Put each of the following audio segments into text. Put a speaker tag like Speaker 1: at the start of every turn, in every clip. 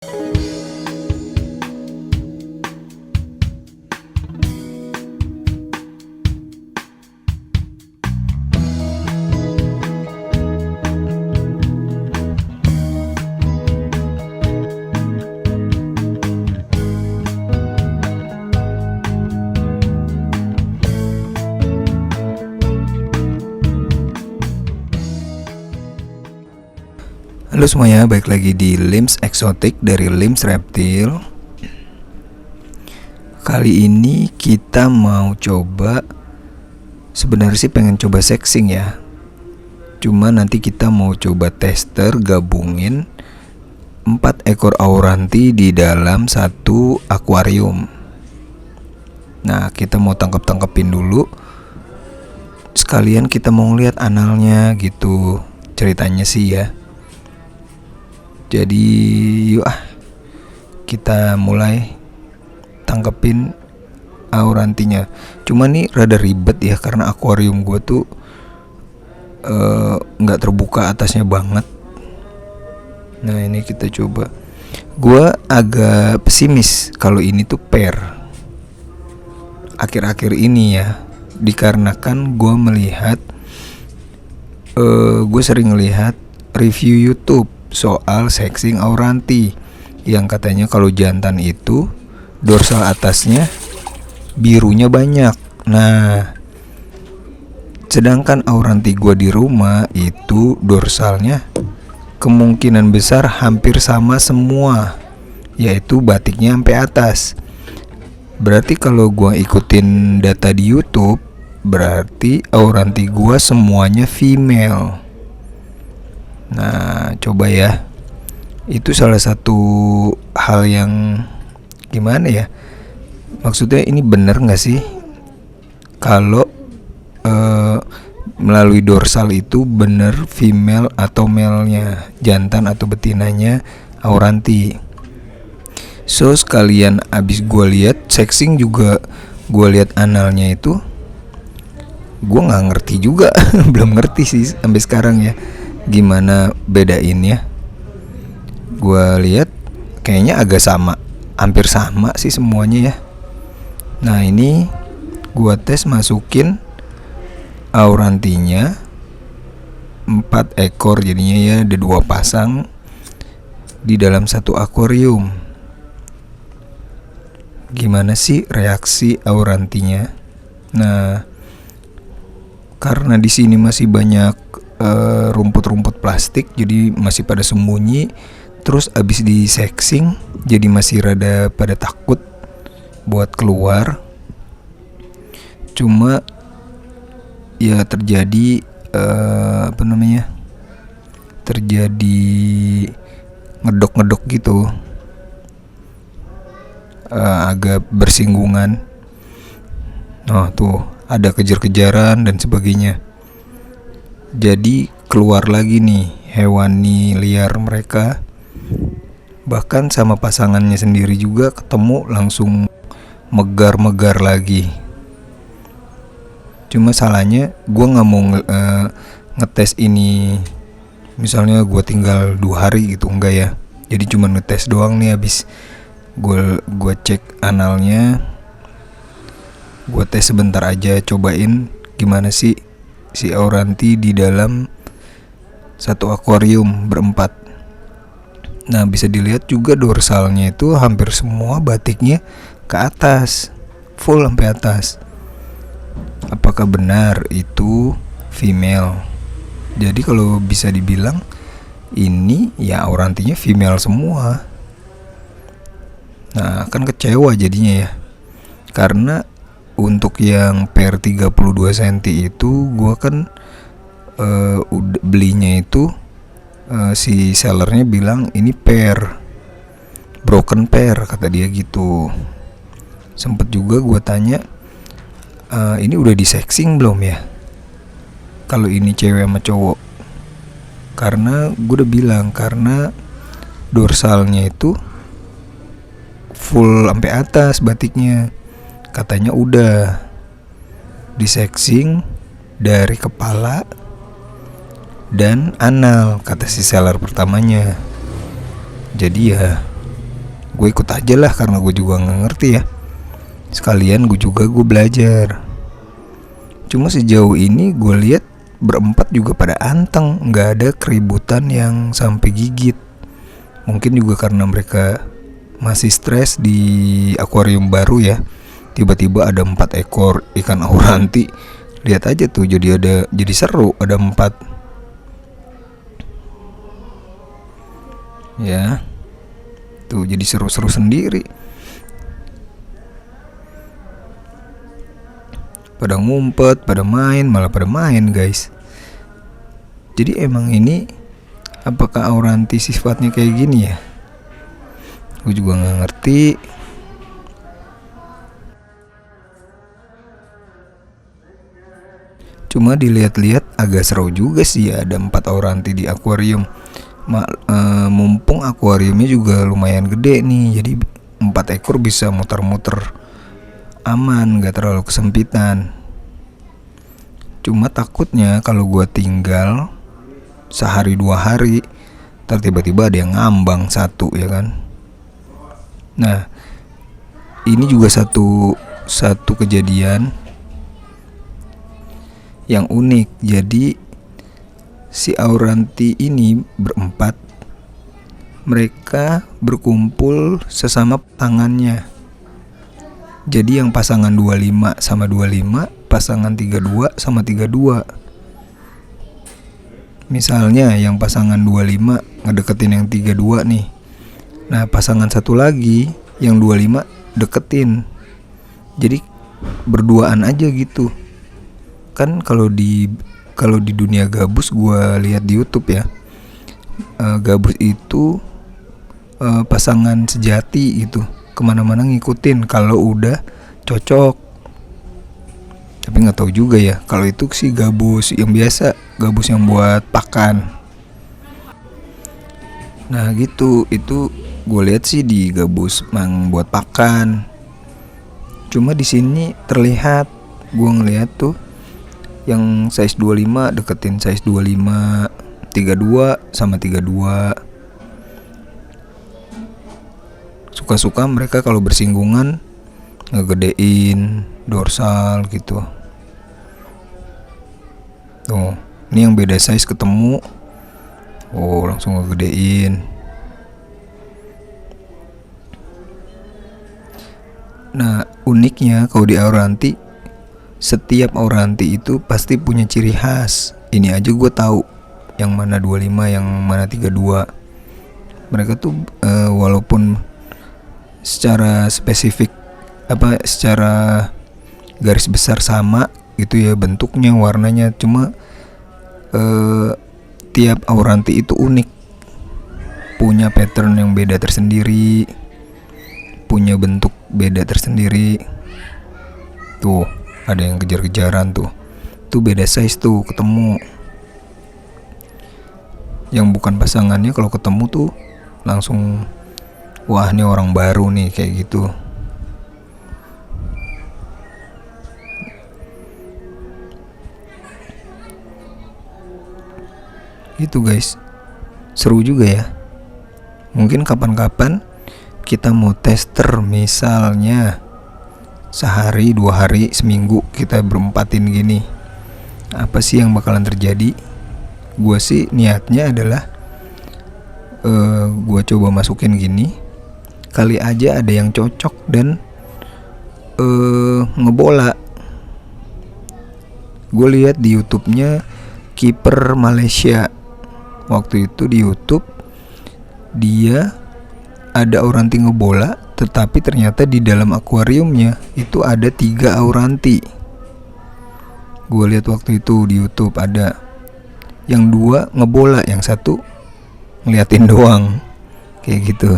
Speaker 1: Halo semuanya, balik lagi di Limbs Exotic dari Limbs Reptil. Kali ini kita mau coba, sebenarnya sih pengen coba sexing ya. Cuma nanti kita mau coba tester gabungin 4 ekor auranti di dalam satu akuarium. Nah, kita mau tangkep-tangkepin dulu. Sekalian kita mau lihat analnya gitu. Ceritanya sih ya. Jadi yuk kita mulai tangkepin aurantinya. Cuma nih rada ribet ya karena akuarium gue tuh nggak terbuka atasnya banget. Nah ini kita coba. Gue agak pesimis kalau ini tuh pair akhir-akhir ini ya, dikarenakan gue melihat gue sering lihat review YouTube soal sexing auranti yang katanya kalau jantan itu dorsal atasnya birunya banyak. Nah, sedangkan auranti gua di rumah itu dorsalnya kemungkinan besar hampir sama semua, yaitu batiknya sampai atas. Berarti kalau gua ikutin data di YouTube, berarti auranti gua semuanya female. Nah, coba ya. Itu salah satu hal yang gimana ya? Maksudnya ini bener gak sih? Kalau melalui dorsal itu bener female atau male-nya, jantan atau betinanya auranti. So sekalian abis gue lihat sexing juga gue lihat analnya itu, gue nggak ngerti juga, belum ngerti sih sampai sekarang ya. Gimana bedainnya? Gua lihat kayaknya agak sama, hampir sama sih semuanya ya. Nah ini gua tes masukin aurantinya 4 ekor jadinya ya, ada 2 pasang di dalam satu akuarium. Gimana sih reaksi aurantinya? Nah, karena di sini masih banyak rumput-rumput plastik, jadi masih pada sembunyi. Terus abis di sexing jadi masih rada pada takut buat keluar. Cuma ya terjadi terjadi ngedok-ngedok gitu, agak bersinggungan. Oh tuh ada kejar-kejaran dan sebagainya. Jadi keluar lagi nih hewani liar mereka. Bahkan sama pasangannya sendiri juga ketemu langsung megar-megar lagi. Cuma salahnya gue gak mau ngetes ini. Misalnya gue tinggal 2 hari gitu, enggak ya. Jadi cuma ngetes doang nih, habis gue cek analnya. Gue tes sebentar aja, cobain gimana sih si auranti di dalam satu akuarium berempat. Nah bisa dilihat juga dorsalnya itu hampir semua batiknya ke atas, full sampai atas. Apakah benar itu female? Jadi kalau bisa dibilang ini ya aurantinya female semua. Nah kan kecewa jadinya ya, karena untuk yang pair 32 cm itu gua kan belinya itu si sellernya bilang ini pair, broken pair kata dia gitu. Sempet juga gua tanya, ini udah di sexing belum ya kalau ini cewek sama cowok? Karena gue udah bilang, karena dorsalnya itu full sampai atas batiknya. Katanya udah di sexing dari kepala dan anal, kata si seller pertamanya. Jadi ya gue ikut aja lah karena gue juga nggak ngerti ya. Sekalian gue belajar. Cuma sejauh ini gue lihat berempat juga pada anteng, nggak ada keributan yang sampai gigit. Mungkin juga karena mereka masih stres di akuarium baru ya. Tiba-tiba ada 4 ekor ikan auranti. Lihat aja tuh, jadi seru, ada 4. Ya. Tuh jadi seru-seru sendiri. Pada ngumpet, pada main, malah pada main guys. Jadi emang ini, apakah auranti sifatnya kayak gini ya? Gue juga gak ngerti. Cuma dilihat-lihat agak seru juga sih ya, ada 4 auranti di akuarium. Mumpung akuariumnya juga lumayan gede nih, jadi 4 ekor bisa muter-muter aman, gak terlalu kesempitan. Cuma takutnya kalau gue tinggal sehari 2 hari, tiba-tiba ada yang ngambang satu ya kan. Nah ini juga satu kejadian yang unik. Jadi si auranti ini berempat, mereka berkumpul sesama tangannya. Jadi yang pasangan 25 sama 25, pasangan 32 sama 32. Misalnya yang pasangan 25 ngedeketin yang 32 nih. Nah pasangan satu lagi yang 25 deketin. Jadi berduaan aja gitu. Kan kalau di dunia gabus gue lihat di YouTube ya, gabus itu pasangan sejati gitu, kemana-mana ngikutin kalau udah cocok. Tapi nggak tahu juga ya kalau itu sih gabus yang biasa, gabus yang buat pakan. Nah gitu, itu gue lihat sih di gabus yang buat pakan. Cuma di sini terlihat, gue ngeliat tuh yang size 25 deketin size 25, 32 sama 32. Suka-suka mereka kalau bersinggungan ngegedein dorsal gitu. Tuh, ini yang beda size ketemu, oh langsung ngegedein. Nah uniknya kalau di auranti, setiap auranti itu pasti punya ciri khas. Ini aja gue tahu yang mana 25, yang mana 32. Mereka tuh walaupun secara spesifik secara garis besar sama gitu ya bentuknya, warnanya, cuma tiap auranti itu unik, punya pattern yang beda tersendiri, punya bentuk beda tersendiri. Tuh ada yang kejar-kejaran tuh beda size tuh ketemu. Yang bukan pasangannya kalau ketemu tuh langsung, wah ini orang baru nih, kayak gitu. Gitu guys, seru juga ya. Mungkin kapan-kapan kita mau tester, misalnya sehari, 2 hari, seminggu kita berempatin gini, apa sih yang bakalan terjadi. Gue sih niatnya adalah gue coba masukin gini, kali aja ada yang cocok dan ngebola. Gue lihat di YouTube-nya kiper Malaysia. Waktu itu di YouTube dia ada auranti ngebola, tetapi ternyata di dalam akuariumnya itu ada 3 auranti. Gue lihat waktu itu di YouTube ada yang 2 ngebola, yang 1 ngeliatin doang, kayak gitu.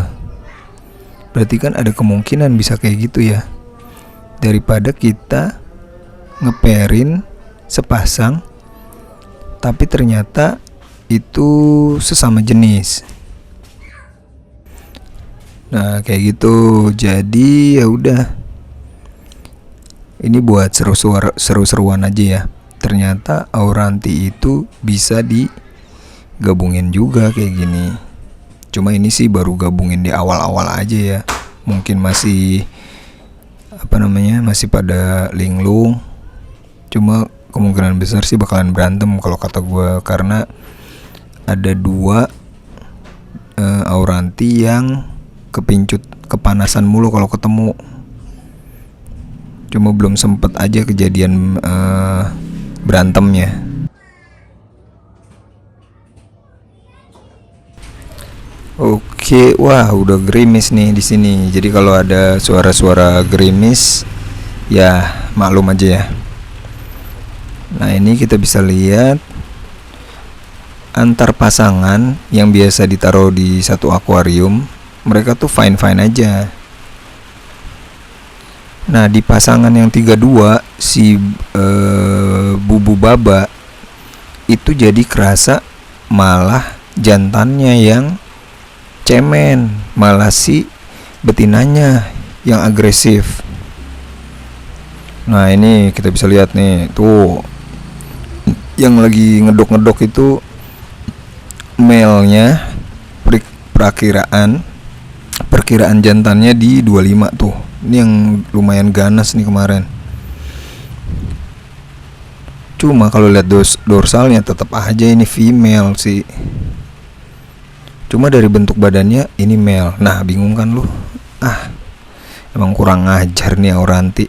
Speaker 1: Berarti kan ada kemungkinan bisa kayak gitu ya. Daripada kita ngeperin sepasang tapi ternyata itu sesama jenis. Nah kayak gitu. Jadi ya udah, ini buat seru-seruan aja ya. Ternyata auranti itu bisa digabungin juga kayak gini. Cuma ini sih baru gabungin di awal-awal aja ya. Mungkin masih masih pada linglung. Cuma kemungkinan besar sih bakalan berantem kalau kata gue, karena ada dua Auranti yang kepincut kepanasan mulu kalau ketemu. Cuma belum sempet aja kejadian berantemnya. Oke, wah udah gerimis nih di sini. Jadi kalau ada suara-suara gerimis, ya maklum aja ya. Nah ini kita bisa lihat antar pasangan yang biasa ditaruh di satu akuarium, mereka tuh fine-fine aja. Nah di pasangan yang 32 si Bubu Baba itu jadi kerasa malah jantannya yang cemen, malah si betinanya yang agresif. Nah ini kita bisa lihat nih, tuh yang lagi ngedok-ngedok itu male-nya, perkiraan jantannya di 25 tuh. Ini yang lumayan ganas nih kemarin. Cuma kalau lihat dorsalnya tetap aja ini female sih. Cuma dari bentuk badannya ini male. Nah bingung kan lu? Emang kurang ajar nih Auranti.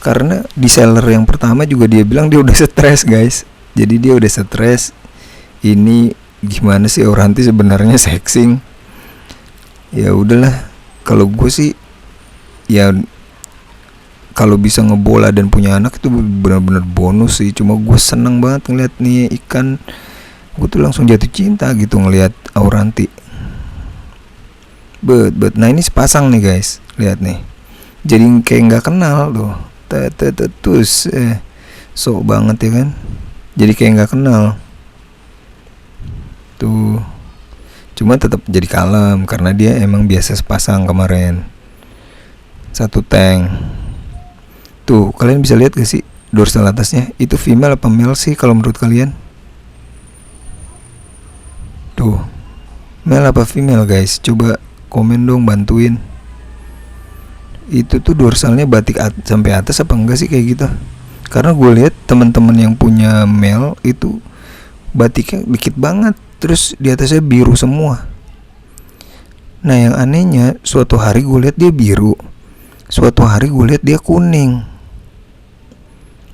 Speaker 1: Karena di seller yang pertama juga dia bilang dia udah stres guys. Jadi dia udah stres. Ini gimana sih Auranti sebenarnya sexing? Ya udahlah. Kalau gue sih ya kalau bisa ngebola dan punya anak itu benar-benar bonus sih. Cuma gue seneng banget ngeliat nih ikan. Gue tuh langsung jatuh cinta gitu ngelihat Auranti. Nah ini sepasang nih guys, lihat nih. Jadi kayak nggak kenal tuh. Sok banget ya kan. Jadi kayak nggak kenal. Tuh. Cuma tetap jadi kalem karena dia emang biasa sepasang kemarin. Satu tank. Tuh kalian bisa lihat gak sih dorsal atasnya? Itu female apa male sih kalau menurut kalian? Tuh, male apa female guys? Coba komen dong, bantuin. Itu tuh dorsalnya batik sampai atas apa enggak sih kayak gitu? Karena gue lihat teman-teman yang punya male itu batiknya dikit banget, terus di atasnya biru semua. Nah yang anehnya, suatu hari gue lihat dia biru, suatu hari gue lihat dia kuning,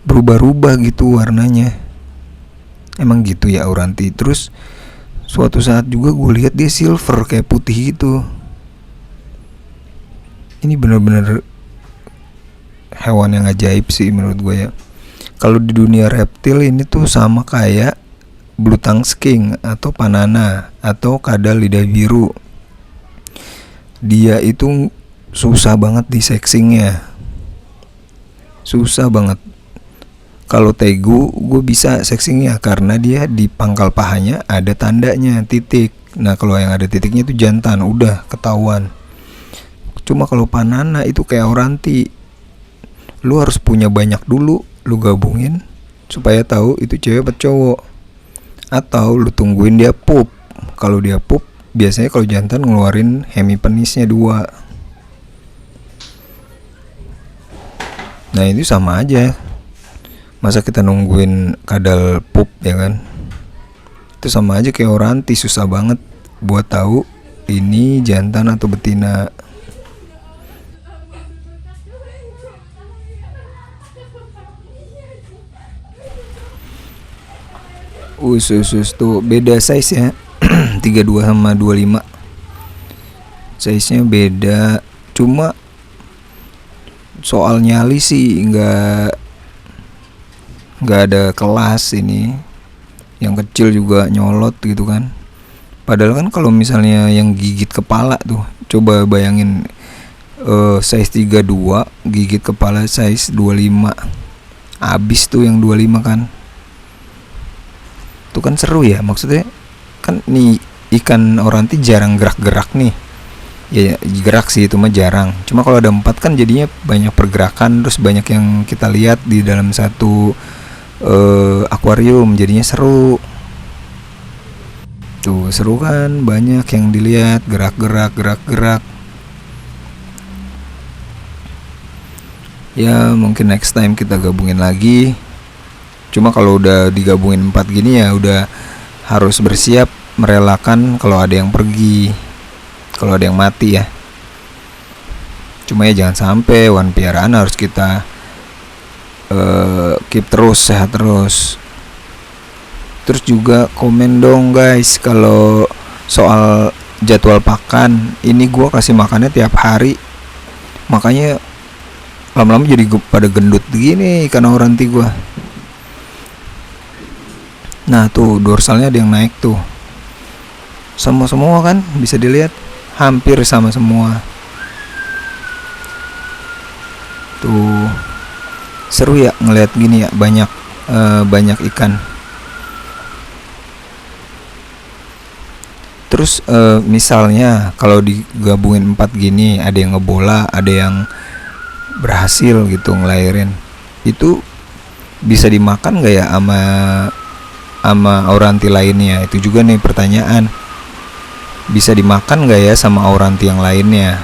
Speaker 1: berubah-ubah gitu warnanya. Emang gitu ya Auranti. Terus suatu saat juga gue lihat dia silver kayak putih gitu. Ini benar-benar hewan yang ajaib sih menurut gue ya. Kalau di dunia reptil ini tuh sama kayak blue tongue skink atau panana atau kadal lidah biru. Dia itu susah banget di sexingnya. Susah banget. Kalau tegu gue bisa sexingnya karena dia di pangkal pahanya ada tandanya titik. Nah kalau yang ada titiknya itu jantan, udah ketahuan. Cuma kalau panana itu kayak Auranti, lu harus punya banyak dulu, lu gabungin supaya tahu itu cewek atau cowok. Atau lu tungguin dia pup. Kalau dia pup, biasanya kalau jantan ngeluarin hemipenisnya 2. Nah itu sama aja. Masa kita nungguin kadal pup ya kan? Itu sama aja kayak Auranti, susah banget buat tahu ini jantan atau betina. Usus tuh beda size ya. 32 sama 25. Size-nya beda. Cuma soal nyali sih nggak ada kelas ini. Yang kecil juga nyolot gitu kan. Padahal kan kalau misalnya yang gigit kepala tuh, coba bayangin size 32 gigit kepala size 25. Abis tuh yang 25 kan. Itu kan seru ya, maksudnya kan nih ikan Auranti jarang gerak-gerak nih. Ya gerak sih itu mah jarang. Cuma kalau ada 4 kan jadinya banyak pergerakan, terus banyak yang kita lihat di dalam satu akuarium, jadinya seru. Tuh seru kan, banyak yang dilihat, gerak-gerak. Ya mungkin next time kita gabungin lagi. Cuma kalau udah digabungin 4 gini ya udah harus bersiap merelakan kalau ada yang pergi, kalau ada yang mati ya. Cuma ya jangan sampai hewan piaraan harus kita keep terus, sehat terus. Terus juga komen dong guys kalau soal jadwal pakan. Ini gua kasih makannya tiap hari, makanya lama-lama jadi pada gendut gini ikan auranti gua. Nah tuh dorsalnya ada yang naik tuh, sama semua kan, bisa dilihat hampir sama semua. Tuh seru ya ngeliat gini ya, banyak ikan. Terus misalnya kalau digabungin 4 gini, ada yang ngebola, ada yang berhasil gitu ngelahirin, itu bisa dimakan gak ya sama auranti lainnya? Itu juga nih pertanyaan, bisa dimakan gak ya sama auranti yang lainnya?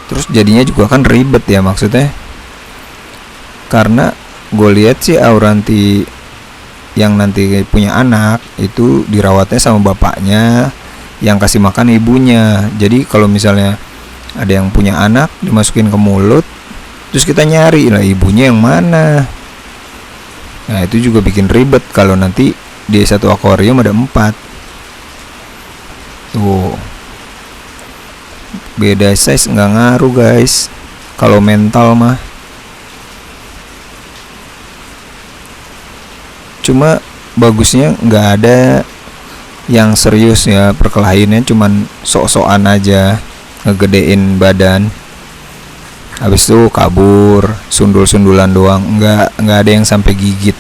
Speaker 1: Terus jadinya juga kan ribet ya, maksudnya karena gue lihat sih auranti yang nanti punya anak itu dirawatnya sama bapaknya, yang kasih makan ibunya. Jadi kalau misalnya ada yang punya anak dimasukin ke mulut, terus kita nyari lah ibunya yang mana. Nah itu juga bikin ribet kalau nanti di satu akuarium ada 4. Tuh beda size nggak ngaruh guys, kalau mental mah. Cuma bagusnya nggak ada yang serius ya perkelahiannya, cuman sok-sokan aja ngegedein badan, habis itu kabur, sundul-sundulan doang, nggak ada yang sampai gigit.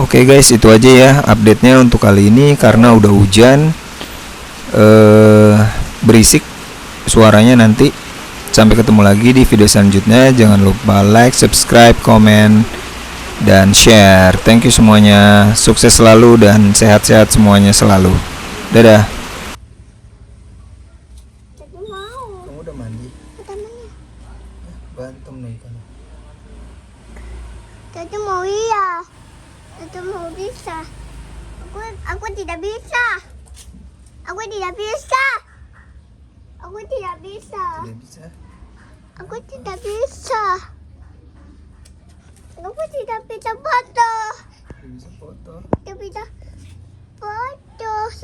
Speaker 1: Oke guys, itu aja ya update-nya untuk kali ini, karena udah hujan berisik suaranya nanti. Sampai ketemu lagi di video selanjutnya. Jangan lupa like, subscribe, komen, dan share. Thank you semuanya. Sukses selalu dan sehat-sehat semuanya selalu. Dadah.
Speaker 2: Tadi mau.
Speaker 1: Kamu udah mandi?
Speaker 2: Pertamanya.
Speaker 1: Bantem nih kan.
Speaker 2: Tadi mau iya. Tadi mau bisa. Aku tidak bisa. Aku tidak bisa. Aku tidak bisa.
Speaker 1: Tidak bisa.
Speaker 2: Aku tidak bisa. Aku tidak bisa foto.
Speaker 1: Tidak bisa foto.
Speaker 2: Tidak bisa foto.